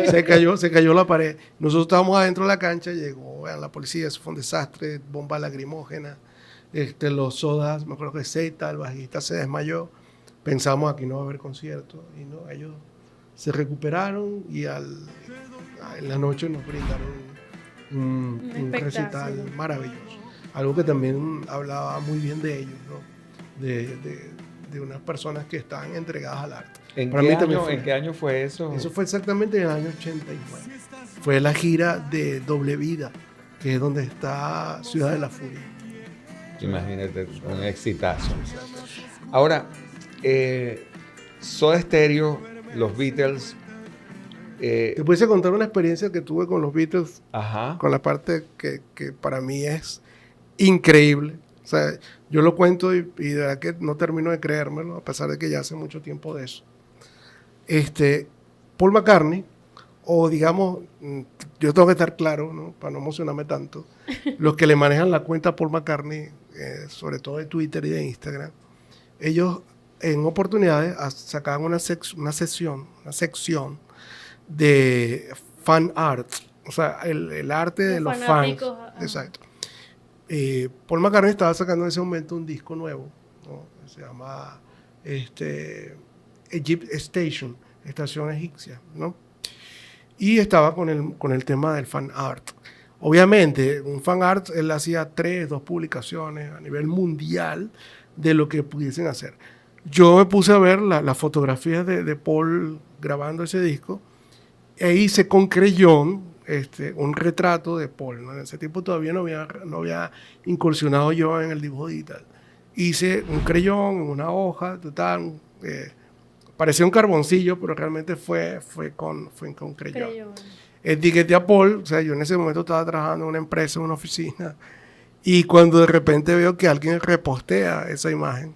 Se cayó la pared. Nosotros estábamos adentro de la cancha, llegó la policía, eso fue un desastre, bomba lacrimógena. Los Sodas, me acuerdo que Zeta, el bajista, se desmayó. Pensamos aquí no va a haber concierto. Y no, ellos se recuperaron y en la noche nos brindaron un recital maravilloso. Algo que también hablaba muy bien de ellos, ¿no? De unas personas que estaban entregadas al arte. ¿En qué año fue eso? Eso fue exactamente en el año 89. Fue la gira de Doble Vida, que es donde está Ciudad de la Furia. Imagínate, un exitazo. Ahora, Soda Stereo, los Beatles. Te pudiese contar una experiencia que tuve con los Beatles, Ajá. Con la parte que para mí es increíble. O sea, yo lo cuento y de verdad que no termino de creérmelo, a pesar de que ya hace mucho tiempo de eso. Paul McCartney, o digamos, yo tengo que estar claro, ¿no? Para no emocionarme tanto, los que le manejan la cuenta a Paul McCartney, sobre todo de Twitter y de Instagram, ellos en oportunidades sacaban una sección de fan art, o sea, el arte de los fans. Exacto. Paul McCartney estaba sacando en ese momento un disco nuevo, ¿no? Se llama Egypt Station, Estación Egipcia, ¿no? Y estaba con el tema del fan art. Obviamente, un fan art, él hacía 2 publicaciones a nivel mundial de lo que pudiesen hacer. Yo me puse a ver las fotografías de Paul grabando ese disco e hice con creyón un retrato de Paul, ¿no? En ese tiempo todavía no había incursionado yo en el dibujo digital. Hice un creyón en una hoja, total, parecía un carboncillo, pero realmente fue con creyón. Etiqueté a Paul, o sea, yo en ese momento estaba trabajando en una empresa, en una oficina, y cuando de repente veo que alguien repostea esa imagen,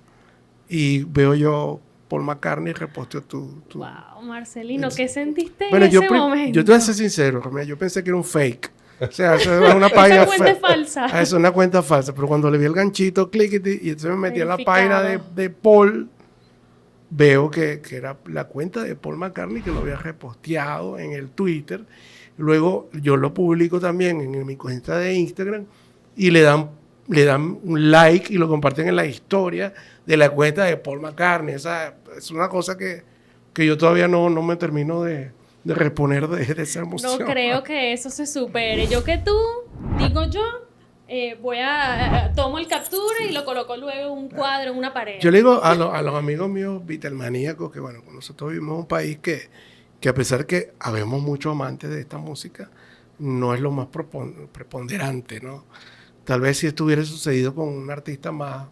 y veo yo, Paul McCartney reposteó tu... Wow, Marcelino, ¿qué sentiste bueno, en ese momento? Yo te voy a ser sincero, Romeo, yo pensé que era un fake. O sea, eso es una página falsa. Eso es una cuenta falsa, pero cuando le vi el ganchito, clic, y entonces me metí en la página de Paul, veo que era la cuenta de Paul McCartney que lo había reposteado en el Twitter. Luego yo lo publico también en mi cuenta de Instagram y le dan un like y lo comparten en la historia de la cuenta de Paul McCartney. Esa es una cosa que yo todavía no me termino de reponer de esa emoción. No creo que eso se supere. Yo que tú, digo yo, tomo el captura y lo coloco luego en un cuadro, en una pared. Yo le digo a los amigos míos Beatlemaníacos que, bueno, nosotros vivimos en un país que a pesar que habemos muchos amantes de esta música, no es lo más preponderante, ¿no? Tal vez si esto hubiera sucedido con un artista más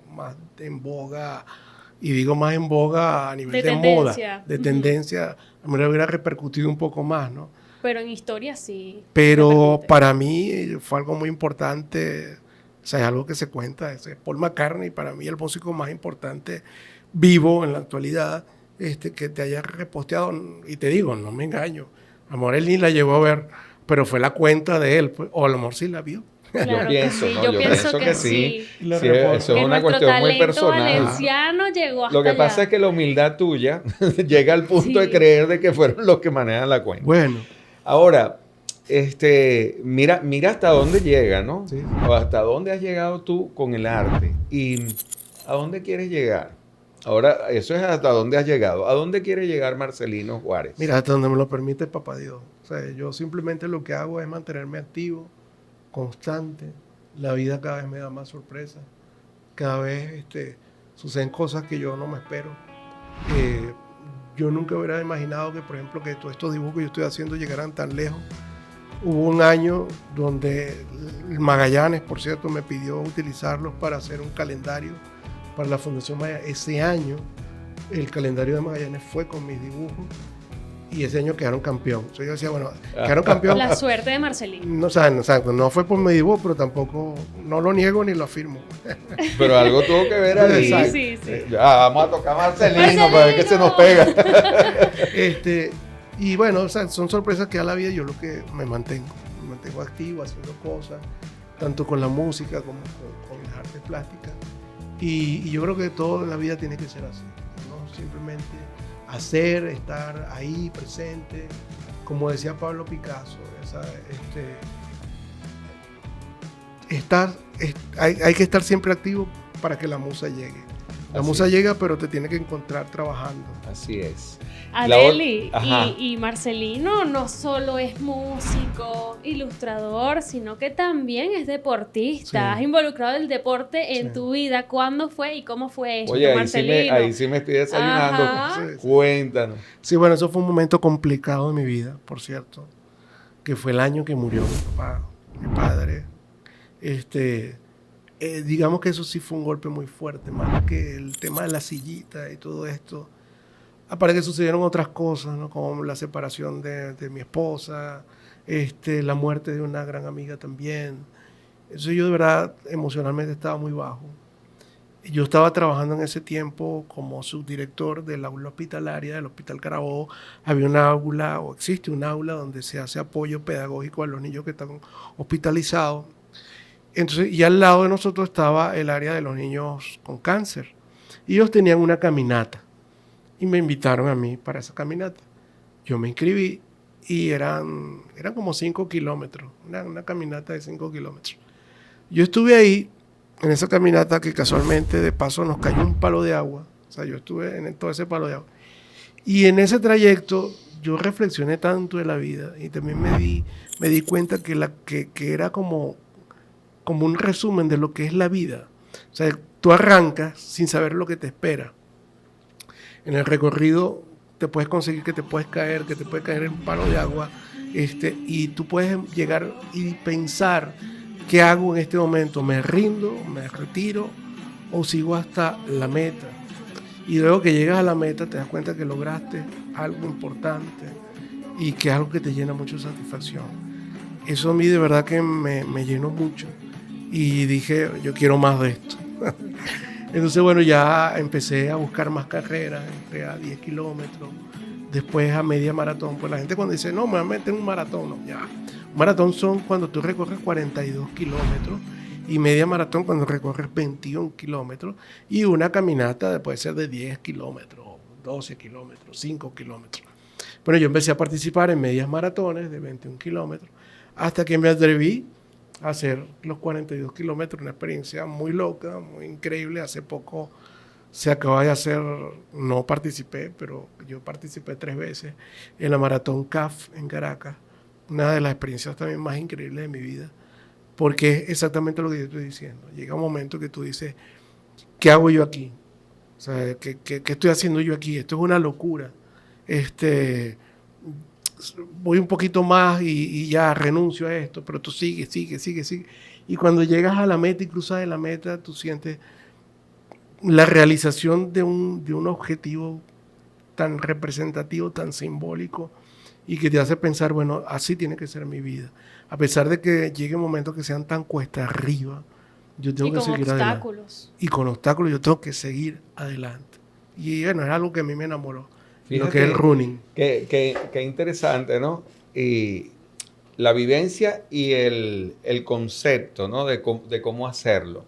en boga, y digo más en boga a nivel de moda, de tendencia, a mí me hubiera repercutido un poco más, ¿no? Pero en historia sí. Pero para mí fue algo muy importante, o sea, es algo que se cuenta, es Paul McCartney, para mí el músico más importante vivo en la actualidad, que te haya reposteado, y te digo, no me engaño, a lo mejor él ni la llegó a ver, pero fue la cuenta de él, pues, o a lo mejor sí la vio. Claro yo pienso, sí, ¿no? yo pienso que sí. Sí, eso es una cuestión muy personal. Valenciano llegó hasta Lo que pasa allá. es que la humildad tuya llega al punto de creer de que fueron los que manejan la cuenta. Bueno. Ahora, mira hasta dónde llega, ¿no? Sí. O hasta dónde has llegado tú con el arte. ¿Y a dónde quieres llegar? Ahora, eso es hasta dónde has llegado. ¿A dónde quiere llegar Marcelino Juárez? Mira, hasta donde me lo permite papá Dios. O sea, yo simplemente lo que hago es mantenerme activo, constante. La vida cada vez me da más sorpresas. Cada vez suceden cosas que yo no me espero. Yo nunca hubiera imaginado que, por ejemplo, que todos estos dibujos que yo estoy haciendo llegaran tan lejos. Hubo un año donde Magallanes, por cierto, me pidió utilizarlos para hacer un calendario para la Fundación Magallanes. Ese año el calendario de Magallanes fue con mis dibujos y ese año quedaron campeón. Entonces yo decía, bueno, quedaron campeón. La suerte de Marcelino. No, o sea, exacto, no fue por mi dibujo, pero tampoco, no lo niego ni lo afirmo. Pero algo tuvo que ver ahí. Sí. Ya, vamos a tocar Marcelino para ver qué se nos pega. Y bueno, o sea, son sorpresas que da la vida. Yo lo que me mantengo activo, haciendo cosas, tanto con la música como con las artes plásticas. Y yo creo que toda la vida tiene que ser así, ¿no? Simplemente hacer, estar ahí presente, como decía Pablo Picasso, hay que estar siempre activo para que la musa llegue. La musa llega, pero te tiene que encontrar trabajando. Así es. Adeli, y Marcelino no solo es músico, ilustrador, sino que también es deportista. Sí. Has involucrado el deporte en tu vida. ¿Cuándo fue y cómo fue esto, Oye, Marcelino? ahí sí me estoy desayunando. Ajá. Cuéntanos. Sí, bueno, eso fue un momento complicado de mi vida, por cierto, que fue el año que murió mi papá, mi padre. Digamos que eso sí fue un golpe muy fuerte, más que el tema de la sillita y todo esto. Aparte que sucedieron otras cosas, ¿no? Como la separación de mi esposa, la muerte de una gran amiga también. Eso yo de verdad emocionalmente estaba muy bajo. Yo estaba trabajando en ese tiempo como subdirector del aula hospitalaria del Hospital Carabobo. Había un aula, o existe un aula, donde se hace apoyo pedagógico a los niños que están hospitalizados. Entonces, y al lado de nosotros estaba el área de los niños con cáncer. Y ellos tenían una caminata. Y me invitaron a mí para esa caminata. Yo me inscribí y eran como 5 kilómetros. Una caminata de 5 kilómetros. Yo estuve ahí, en esa caminata, que casualmente de paso nos cayó un palo de agua. O sea, yo estuve en todo ese palo de agua. Y en ese trayecto yo reflexioné tanto de la vida y también me di cuenta que era como un resumen de lo que es la vida. O sea, tú arrancas sin saber lo que te espera. En el recorrido te puedes conseguir que te puede caer en un palo de agua, y tú puedes llegar y pensar, ¿qué hago en este momento? ¿Me rindo? ¿Me retiro? ¿O sigo hasta la meta? Y luego que llegas a la meta te das cuenta que lograste algo importante y que es algo que te llena mucho de satisfacción. Eso a mí de verdad que me llenó mucho y dije, yo quiero más de esto. Entonces, bueno, ya empecé a buscar más carreras, entré a 10 kilómetros, después a media maratón. Pues la gente cuando dice, no, me voy a meter en un maratón, no, ya. Un maratón son cuando tú recorres 42 kilómetros y media maratón cuando recorres 21 kilómetros y una caminata puede ser de 10 kilómetros, 12 kilómetros, 5 kilómetros. Bueno, yo empecé a participar en medias maratones de 21 kilómetros hasta que me atreví a hacer los 42 kilómetros, una experiencia muy loca, muy increíble. Hace poco se acaba de hacer, no participé, pero yo participé 3 veces en la maratón CAF en Caracas, una de las experiencias también más increíbles de mi vida, porque es exactamente lo que yo estoy diciendo. Llega un momento que tú dices, ¿qué hago yo aquí? O sea, ¿qué estoy haciendo yo aquí? Esto es una locura. Voy un poquito más y ya renuncio a esto, pero tú sigue. Y cuando llegas a la meta y cruzas de la meta, tú sientes la realización de un objetivo tan representativo, tan simbólico, y que te hace pensar, bueno, así tiene que ser mi vida. A pesar de que llegue momentos que sean tan cuesta arriba, yo tengo que seguir adelante. Y con obstáculos yo tengo que seguir adelante. Y bueno, es algo que a mí me enamoró. Fíjate, lo que es el running. Qué interesante, ¿no? Y la vivencia y el concepto, ¿no? De cómo hacerlo.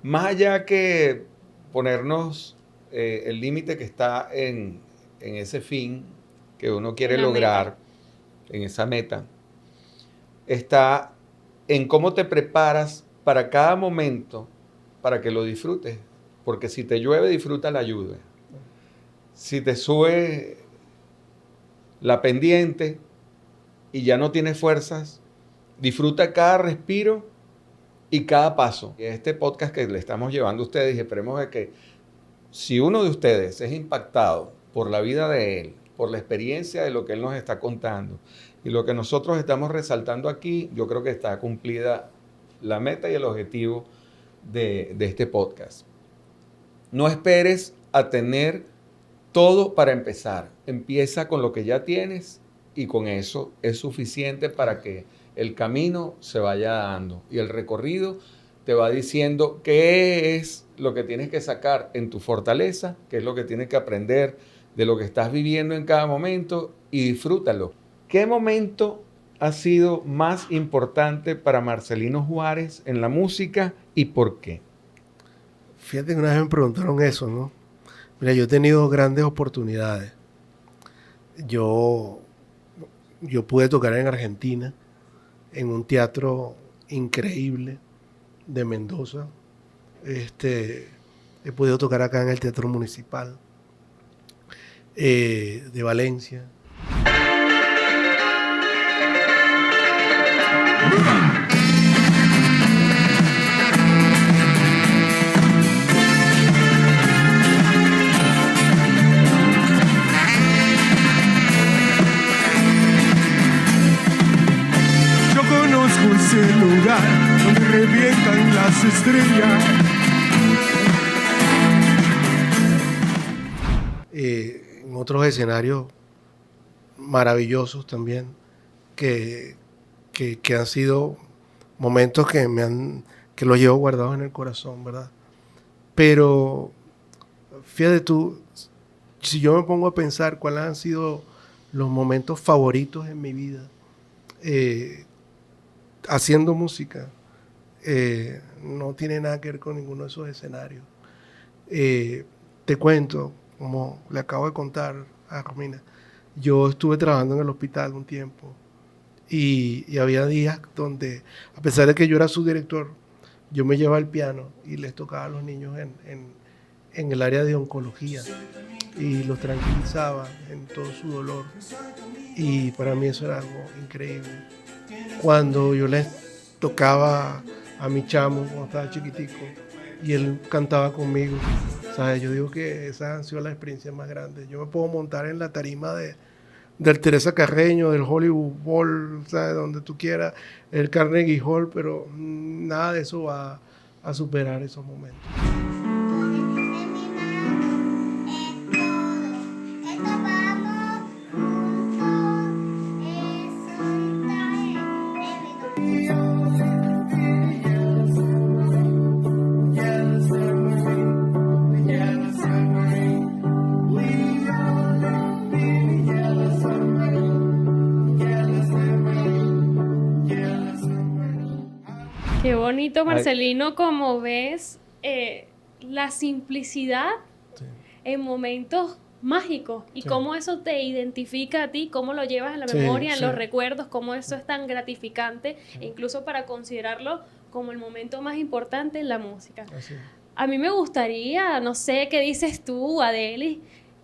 Más allá que ponernos el límite que está en ese fin que uno quiere lograr, en esa meta, está en cómo te preparas para cada momento para que lo disfrutes. Porque si te llueve, disfruta la lluvia. Si te sube la pendiente y ya no tienes fuerzas, disfruta cada respiro y cada paso. Este podcast que le estamos llevando a ustedes, y esperemos de que si uno de ustedes es impactado por la vida de él, por la experiencia de lo que él nos está contando y lo que nosotros estamos resaltando aquí, yo creo que está cumplida la meta y el objetivo de este podcast. No esperes a tener todo para empezar. Empieza con lo que ya tienes y con eso es suficiente para que el camino se vaya dando y el recorrido te va diciendo qué es lo que tienes que sacar en tu fortaleza, qué es lo que tienes que aprender de lo que estás viviendo en cada momento y disfrútalo. ¿Qué momento ha sido más importante para Marcelino Juárez en la música y por qué? Fíjate que una vez me preguntaron eso, ¿no? Mira, yo he tenido grandes oportunidades. Yo pude tocar en Argentina, en un teatro increíble de Mendoza. He podido tocar acá en el Teatro Municipal de Valencia. Ese lugar donde revientan las estrellas. En otros escenarios maravillosos también, que han sido momentos que los llevo guardados en el corazón, ¿verdad? Pero fíjate tú, si yo me pongo a pensar cuáles han sido los momentos favoritos en mi vida, haciendo música, no tiene nada que ver con ninguno de esos escenarios. Te cuento, como le acabo de contar a Romina, yo estuve trabajando en el hospital un tiempo y había días donde, a pesar de que yo era su director, yo me llevaba el piano y les tocaba a los niños en el área de oncología y los tranquilizaba en todo su dolor, y para mí eso era algo increíble. Cuando yo les tocaba a mi chamo cuando estaba chiquitico y él cantaba conmigo, ¿sabes? Yo digo que esas han sido las experiencias más grandes. Yo me puedo montar en la tarima del Teresa Carreño, del Hollywood Bowl, ¿sabes? Donde tú quieras, el Carnegie Hall, pero nada de eso va a superar esos momentos. Qué bonito, Marcelino, como ves la simplicidad en momentos mágico. Y Sí. cómo eso te identifica a ti, cómo lo llevas en la Sí, memoria, en sí. los recuerdos, cómo eso es tan gratificante, e incluso para considerarlo como el momento más importante en la música. Así es. A mí me gustaría, no sé, ¿qué dices tú, Adelis?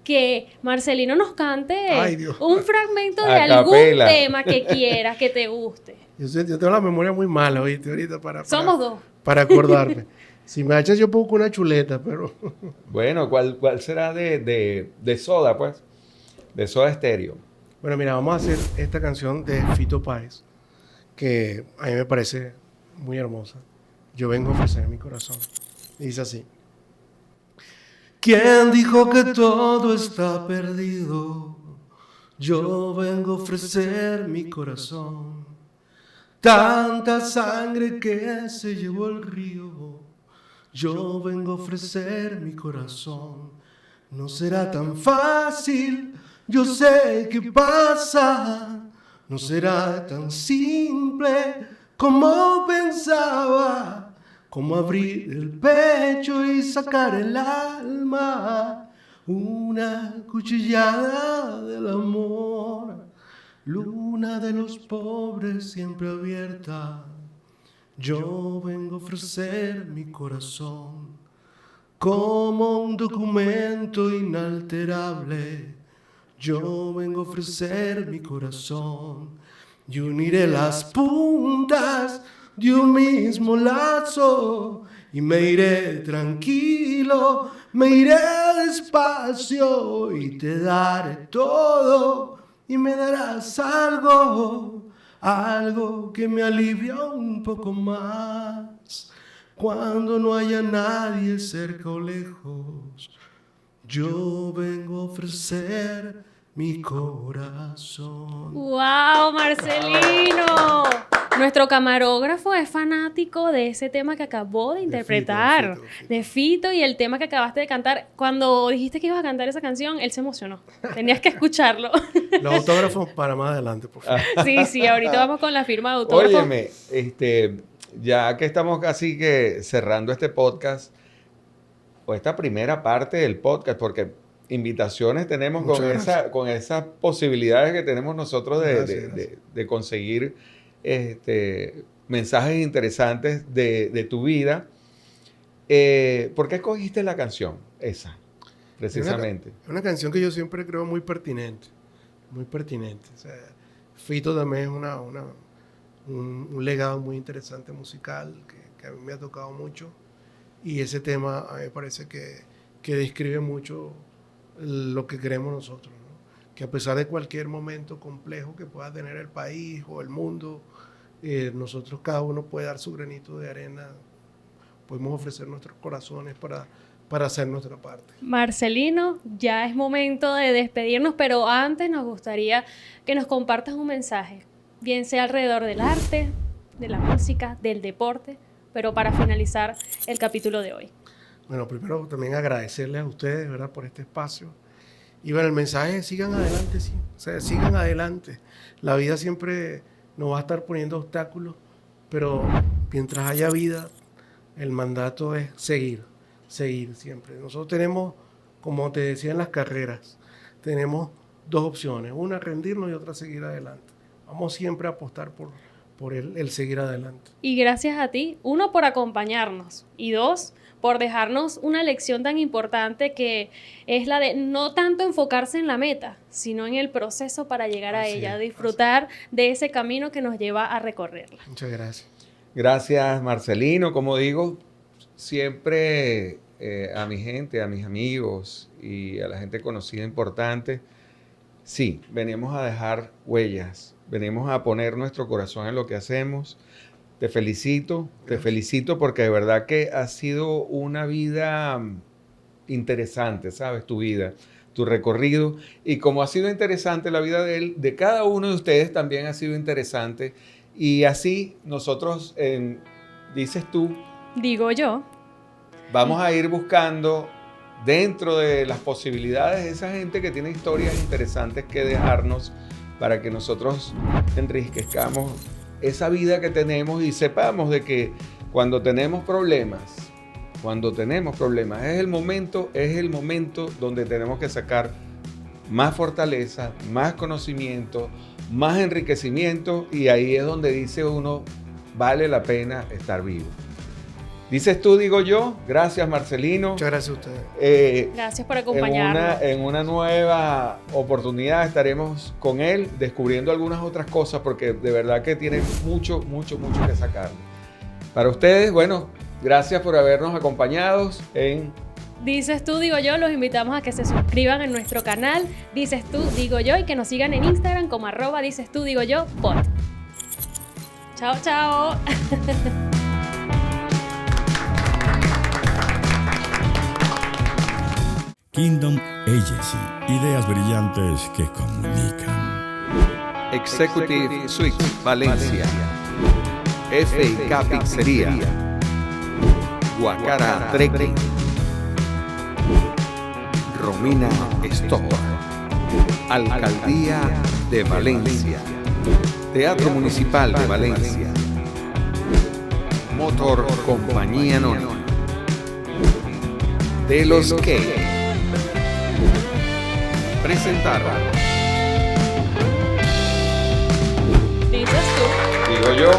Que Marcelino nos cante Ay, Dios. un fragmento de A algún capela. tema que quieras, que te guste. Yo tengo la memoria muy mala, ¿oíste? Ahorita Somos dos. para acordarme. Si me echas yo pongo una chuleta, pero... Bueno, ¿cuál será de Soda, pues? De Soda Stereo. Bueno, mira, vamos a hacer esta canción de Fito Páez, que a mí me parece muy hermosa. Yo vengo a ofrecer mi corazón. Y dice así. ¿Quién dijo que todo está perdido? Yo vengo a ofrecer mi corazón. Tanta sangre que se llevó el río. Yo vengo a ofrecer mi corazón. No será tan fácil, yo sé que pasa. No será tan simple como pensaba. Como abrir el pecho y sacar el alma. Una cuchillada del amor. Luna de los pobres siempre abierta. Yo vengo a ofrecer mi corazón como un documento inalterable. Yo vengo a ofrecer mi corazón y uniré las puntas de un mismo lazo y me iré tranquilo, me iré despacio y te daré todo y me darás algo que me alivia un poco más. Cuando no haya nadie cerca o lejos, yo vengo a ofrecer mi corazón. ¡Wow, Marcelino! Nuestro camarógrafo es fanático de ese tema que acabó de interpretar, de Fito, y el tema que acabaste de cantar. Cuando dijiste que ibas a cantar esa canción, él se emocionó. Tenías que escucharlo. Los autógrafos para más adelante, por favor. Sí, ahorita vamos con la firma de autógrafo. Óyeme, ya que estamos casi que cerrando este podcast, o esta primera parte del podcast, porque invitaciones tenemos con esas posibilidades que tenemos nosotros de conseguir mensajes interesantes de tu vida. ¿Por qué escogiste la canción esa, precisamente? Es una canción que yo siempre creo muy pertinente. Muy pertinente. O sea, Fito también es un legado muy interesante musical que a mí me ha tocado mucho. Y ese tema a mí me parece que describe mucho lo que queremos nosotros, ¿no? Que a pesar de cualquier momento complejo que pueda tener el país o el mundo, nosotros cada uno puede dar su granito de arena, podemos ofrecer nuestros corazones para hacer nuestra parte. Marcelino, ya es momento de despedirnos, pero antes nos gustaría que nos compartas un mensaje, bien sea alrededor del arte, de la música, del deporte, pero para finalizar el capítulo de hoy. Bueno, primero también agradecerles a ustedes, ¿verdad?, por este espacio. Y bueno, el mensaje es sigan adelante, sí. O sea, sigan adelante. La vida siempre nos va a estar poniendo obstáculos, pero mientras haya vida, el mandato es seguir siempre. Nosotros tenemos, como te decía en las carreras, tenemos dos opciones. Una, rendirnos, y otra, seguir adelante. Vamos siempre a apostar por el seguir adelante. Y gracias a ti, uno, por acompañarnos, y dos, por dejarnos una lección tan importante que es la de no tanto enfocarse en la meta, sino en el proceso para llegar a ella, disfrutar de ese camino que nos lleva a recorrerla. Muchas gracias. Gracias, Marcelino. Como digo, siempre a mi gente, a mis amigos y a la gente conocida importante, sí, venimos a dejar huellas, venimos a poner nuestro corazón en lo que hacemos. Te felicito porque de verdad que ha sido una vida interesante, ¿sabes? Tu vida, tu recorrido. Y como ha sido interesante la vida de cada uno de ustedes, también ha sido interesante. Y así nosotros, dices tú, Digo yo. vamos a ir buscando dentro de las posibilidades esa gente que tiene historias interesantes que dejarnos para que nosotros enriquezcamos esa vida que tenemos y sepamos de que cuando tenemos problemas, es el momento donde tenemos que sacar más fortaleza, más conocimiento, más enriquecimiento, y ahí es donde dice uno, vale la pena estar vivo. Dices tú, digo yo. Gracias, Marcelino. Muchas gracias a ustedes. Gracias por acompañarnos. En una nueva oportunidad estaremos con él descubriendo algunas otras cosas, porque de verdad que tiene mucho que sacar. Para ustedes, bueno, gracias por habernos acompañado en Dices tú, digo yo. Los invitamos a que se suscriban en nuestro canal Dices tú, digo yo, y que nos sigan en Instagram como @dices tú, digo yo, pod. Chao, chao. Kingdom Agency. Ideas brillantes que comunican. Executive Suites Valencia, FK Pizzería, Guacara Trekking, Romina Store, Alcaldía de Valencia, Teatro Municipal de Valencia, Motor Compañía Anónima, De los que presentaron Dices tú. Digo yo.